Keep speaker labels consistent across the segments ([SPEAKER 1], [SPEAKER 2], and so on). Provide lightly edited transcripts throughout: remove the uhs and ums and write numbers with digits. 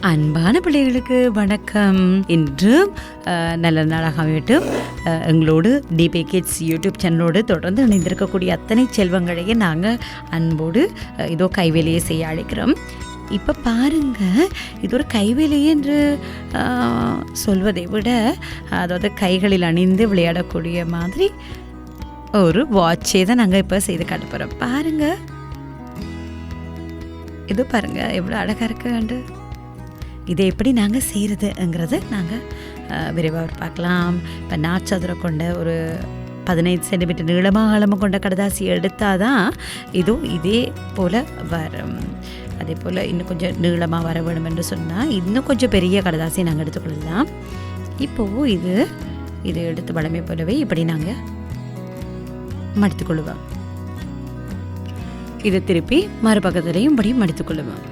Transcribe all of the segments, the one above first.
[SPEAKER 1] அன்பான பிள்ளைகளுக்கு வணக்கம். இன்றும் நல்ல நாளாக அமையட்டும். எங்களோடு டிபி கிட்ஸ் யூடியூப் சேனலோடு தொடர்ந்து இணைந்திருக்கக்கூடிய அத்தனை செல்வங்களையும் நாங்கள் அன்போடு இதோ கைவேலையை செய்ய அழைக்கிறோம். இப்போ பாருங்கள், இது ஒரு கைவேலை என்று சொல்வதை விட, அதாவது கைகளில் அணிந்து விளையாடக்கூடிய மாதிரி ஒரு வாட்சே தான் நாங்கள் இப்போ செய்து காட்ட போகிறோம். பாருங்கள், இது பாருங்கள் எவ்வளோ அழகாக இருக்குண்டு. இதை எப்படி நாங்கள் செய்கிறதுங்கிறது நாங்கள் விரைவாக பார்க்கலாம். இப்போ நாச்சதுரை கொண்ட ஒரு 15 சென்டிமீட்டர் நீளமாக கொண்ட கடதாசி எடுத்தால் தான் இதே போல் வரும். அதே போல் இன்னும் கொஞ்சம் நீளமாக வர வேணும் என்று சொன்னால் இன்னும் கொஞ்சம் பெரிய கடதாசியை நாங்கள் எடுத்துக்கொள்ளலாம். இப்போது இது எடுத்து வளமை போலவே இப்படி நாங்கள் மடித்துக்கொள்ளுவோம். இதை திருப்பி மறுபக்கத்திலையும் இப்படி மடித்துக்கொள்ளுவோம்.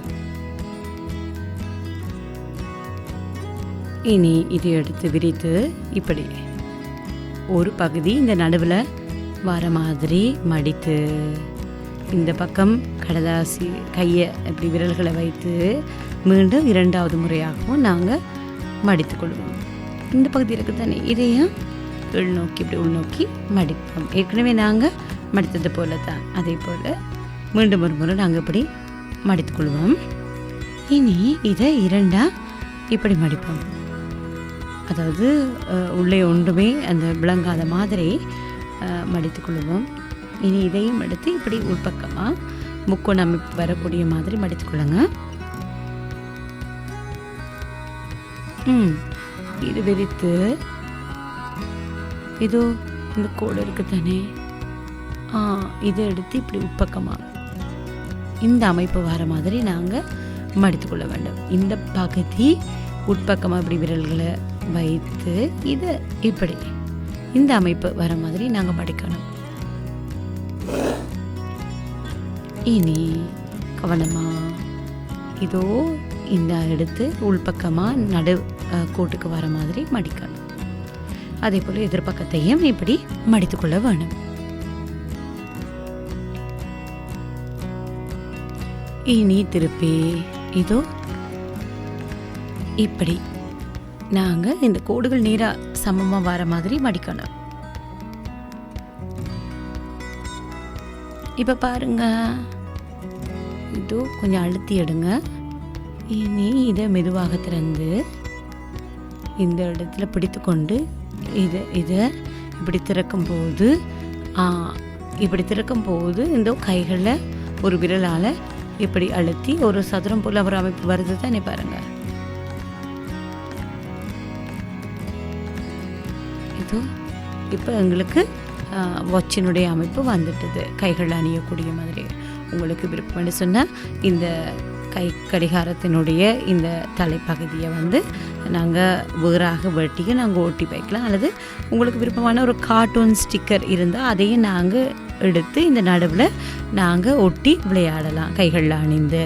[SPEAKER 1] இனி இதை எடுத்து விரித்து இப்படி ஒரு பகுதி இந்த நடுவில் வர மாதிரி மடித்து, இந்த பக்கம் கடதாசி கையை இப்படி விரல்களை வைத்து மீண்டும் 2வது முறையாகவும் நாங்கள் மடித்து கொள்வோம். இந்த பகுதி இருக்குது தானே, இதையும் உள்நோக்கி இப்படி உள்நோக்கி மடிப்போம். ஏற்கனவே நாங்கள் மடித்தது போல தான், அதே போல் மீண்டும் ஒரு முறை நாங்கள் இப்படி மடித்து கொள்வோம். இனி இதை 2ஆக இப்படி மடிப்போம். அதாவது உள்ளே ஒன்றுமே அந்த விளங்காத மாதிரி மடித்து கொள்வோம். இனி இதையும் எடுத்து இப்படி உள்பக்கமாக முக்கோண அமைப்பு வரக்கூடிய மாதிரி மடித்து கொள்ளுங்க. இது விரித்து இதோ இந்த கோடு இருக்கு தானே, இதை எடுத்து இப்படி உட்பக்கமாக இந்த அமைப்பு வர மாதிரி நாங்கள் மடித்து கொள்ள வேண்டும். இந்த பகுதி உட்பக்கமாக இப்படி விரல்களை வைத்து இதை இப்படி இந்த அமைப்பு வர மாதிரி நாங்கள் மடிக்கணும். இனி கவனமாக இதோ இந்த எடுத்து உள்பக்கமாக நடு கோட்டுக்கு வர மாதிரி மடிக்கணும். அதே போல் எதிர்பக்கத்தையும் இப்படி மடித்துக்கொள்ள வேணும். இனி திருப்பி இதோ இப்படி நாங்கள் இந்த கோடுகள் நேராக சமமாக வர மாதிரி மடிக்கணும். இப்போ பாருங்க, இதோ கொஞ்சம் அழுத்தி எடுங்க. இனி இதை மெதுவாக திறந்து இந்த இடத்துல பிடித்து கொண்டு இதை இப்படி திறக்கும் போது இந்த கைகளில் ஒரு விரலால் இப்படி அழுத்தி ஒரு சதுரம் போல் ஒரு அமைப்பு வருது தானே பாருங்க. இதோ இப்போ எங்களுக்கு வாட்சினுடைய அமைப்பு வந்துட்டது, கைகள் அணியக்கூடிய மாதிரி. உங்களுக்கு விருப்பம்னு சொன்னால் இந்த கை கடிகாரத்தினுடைய இந்த தலைப்பகுதியை நாங்கள் வேறாக வெட்டிக்கு நாங்கள் ஒட்டி வைக்கலாம். அல்லது உங்களுக்கு விருப்பமான ஒரு கார்ட்டூன் ஸ்டிக்கர் இருந்தால் அதையும் நாங்கள் எடுத்து இந்த நடுவில் நாங்கள் ஒட்டி விளையாடலாம் கைகளில் அணிந்து.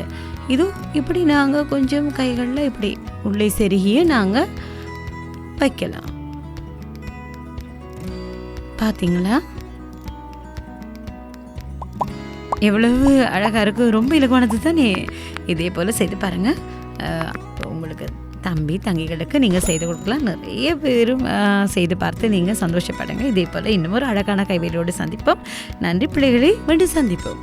[SPEAKER 1] இது இப்படி நாங்கள் கொஞ்சம் கைகளில் இப்படி உள்ளே செருகியே நாங்கள் வைக்கலாம். பார்த்தீங்களா எவ்வளவு அழகாக இருக்குது, ரொம்ப இலகுவானது தானே. இதே போல் செய்து பாருங்கள். உங்களுக்கு தம்பி தங்கிகளுக்கு நீங்கள் செய்து கொடுக்கலாம். நிறைய பேரும் செய்து பார்த்து நீங்கள் சந்தோஷப்படுங்க. இதே போல் இன்னும் ஒரு அழகான கைவேலையோடு சந்திப்போம். நன்றி பிள்ளைகளை, மீண்டும் சந்திப்போம்.